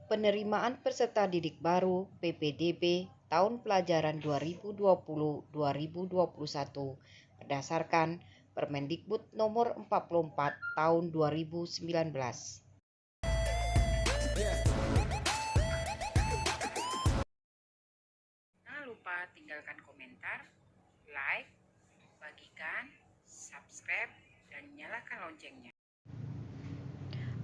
Penerimaan peserta didik baru (PPDB) tahun pelajaran 2020-2021 berdasarkan Permendikbud Nomor 44 Tahun 2019. Jangan lupa tinggalkan komentar, like, bagikan, subscribe, dan nyalakan loncengnya.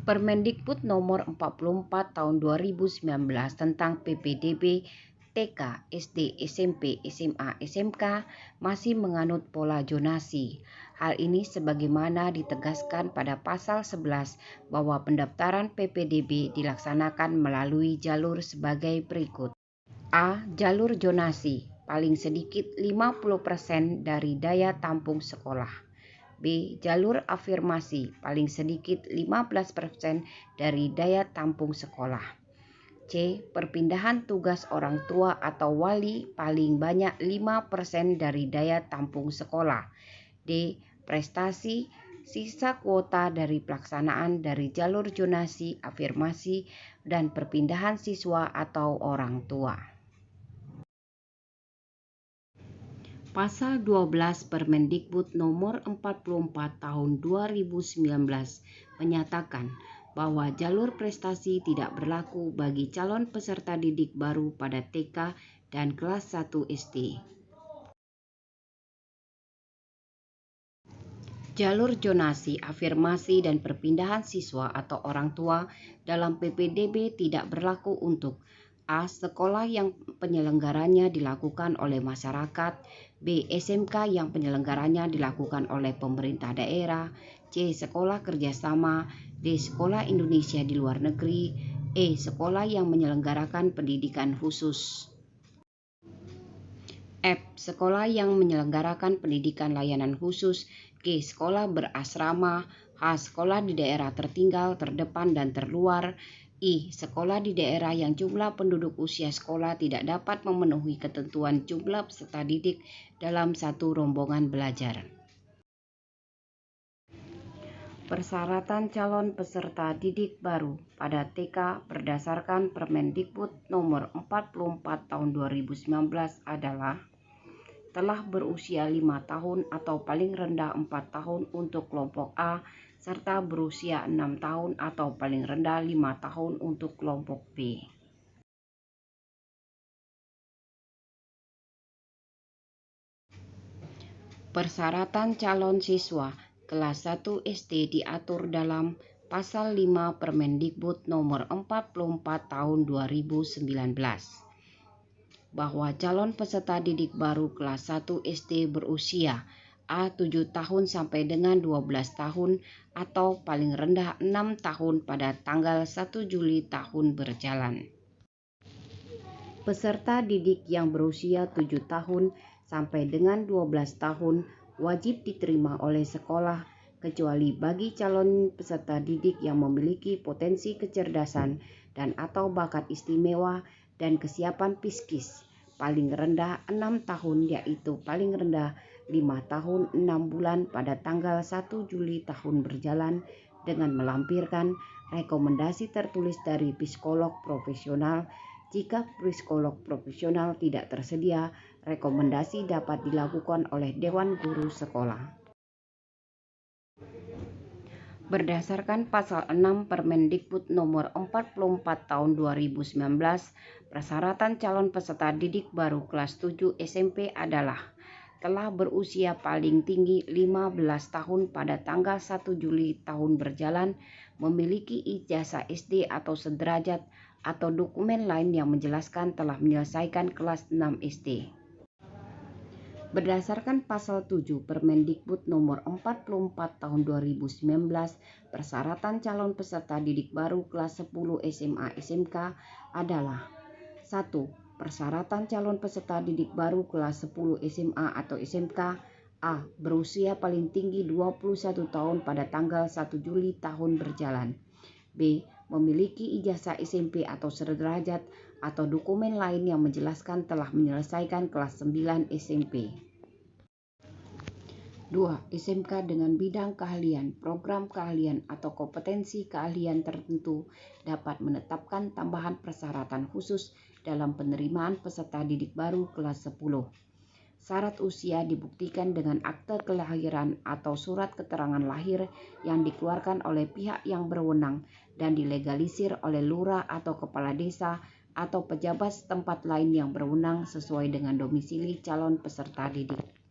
Permendikbud Nomor 44 Tahun 2019 tentang PPDB TK, SD, SMP, SMA, SMK masih menganut pola zonasi. Hal ini sebagaimana ditegaskan pada pasal 11 bahwa pendaftaran PPDB dilaksanakan melalui jalur sebagai berikut. A. Jalur zonasi, paling sedikit 50% dari daya tampung sekolah. B. Jalur afirmasi, paling sedikit 15% dari daya tampung sekolah. C. Perpindahan tugas orang tua atau wali paling banyak 5% dari daya tampung sekolah. D. Prestasi sisa kuota dari pelaksanaan dari jalur zonasi, afirmasi, dan perpindahan siswa atau orang tua. Pasal 12 Permendikbud Nomor 44 Tahun 2019 menyatakan bahwa jalur prestasi tidak berlaku bagi calon peserta didik baru pada TK dan kelas 1 SD. Jalur zonasi, afirmasi, dan perpindahan siswa atau orang tua dalam PPDB tidak berlaku untuk A. Sekolah yang penyelenggaranya dilakukan oleh masyarakat. B. SMK yang penyelenggaranya dilakukan oleh pemerintah daerah. C. Sekolah kerjasama. D. Sekolah Indonesia di luar negeri. E. Sekolah yang menyelenggarakan pendidikan khusus. F. Sekolah yang menyelenggarakan pendidikan layanan khusus. G. Sekolah berasrama. H. Sekolah di daerah tertinggal, terdepan, dan terluar. I. Sekolah di daerah yang jumlah penduduk usia sekolah tidak dapat memenuhi ketentuan jumlah peserta didik dalam satu rombongan belajar. Persyaratan calon peserta didik baru pada TK berdasarkan Permendikbud Nomor 44 Tahun 2019 adalah telah berusia 5 tahun atau paling rendah 4 tahun untuk kelompok A, serta berusia 6 tahun atau paling rendah 5 tahun untuk kelompok B. Persyaratan calon siswa kelas 1 SD diatur dalam Pasal 5 Permendikbud Nomor 44 Tahun 2019. Bahwa calon peserta didik baru kelas 1 SD berusia A 7 tahun sampai dengan 12 tahun atau paling rendah 6 tahun pada tanggal 1 Juli tahun berjalan. Peserta didik yang berusia 7 tahun sampai dengan 12 tahun wajib diterima oleh sekolah kecuali bagi calon peserta didik yang memiliki potensi kecerdasan dan atau bakat istimewa dan kesiapan psikis paling rendah 6 tahun yaitu paling rendah 5 tahun 6 bulan pada tanggal 1 Juli tahun berjalan dengan melampirkan rekomendasi tertulis dari psikolog profesional. Jika psikolog profesional tidak tersedia, rekomendasi dapat dilakukan oleh Dewan Guru Sekolah. Berdasarkan Pasal 6 Permendikbud Nomor 44 Tahun 2019, persyaratan calon peserta didik baru kelas 7 SMP adalah telah berusia paling tinggi 15 tahun pada tanggal 1 Juli tahun berjalan, memiliki ijazah SD atau sederajat atau dokumen lain yang menjelaskan telah menyelesaikan kelas 6 SD. Berdasarkan Pasal 7 Permendikbud Nomor 44 Tahun 2019, persyaratan calon peserta didik baru kelas 10 SMA SMK adalah 1. Persyaratan calon peserta didik baru kelas 10 SMA atau SMK A. Berusia paling tinggi 21 tahun pada tanggal 1 Juli tahun berjalan. B. Memiliki ijazah SMP atau sederajat atau dokumen lain yang menjelaskan telah menyelesaikan kelas 9 SMP. 2. SMK dengan bidang keahlian, program keahlian atau kompetensi keahlian tertentu dapat menetapkan tambahan persyaratan khusus dalam penerimaan peserta didik baru kelas 10. Syarat usia dibuktikan dengan akte kelahiran atau surat keterangan lahir yang dikeluarkan oleh pihak yang berwenang dan dilegalisir oleh lurah atau kepala desa atau pejabat setempat lain yang berwenang sesuai dengan domisili calon peserta didik.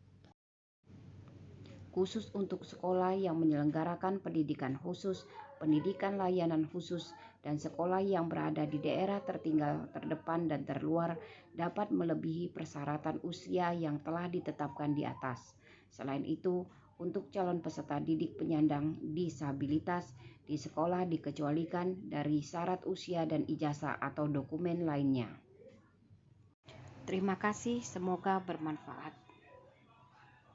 Khusus untuk sekolah yang menyelenggarakan pendidikan khusus, pendidikan layanan khusus, dan sekolah yang berada di daerah tertinggal, terdepan, dan terluar dapat melebihi persyaratan usia yang telah ditetapkan di atas. Selain itu, untuk calon peserta didik penyandang disabilitas di sekolah dikecualikan dari syarat usia dan ijazah atau dokumen lainnya. Terima kasih, semoga bermanfaat.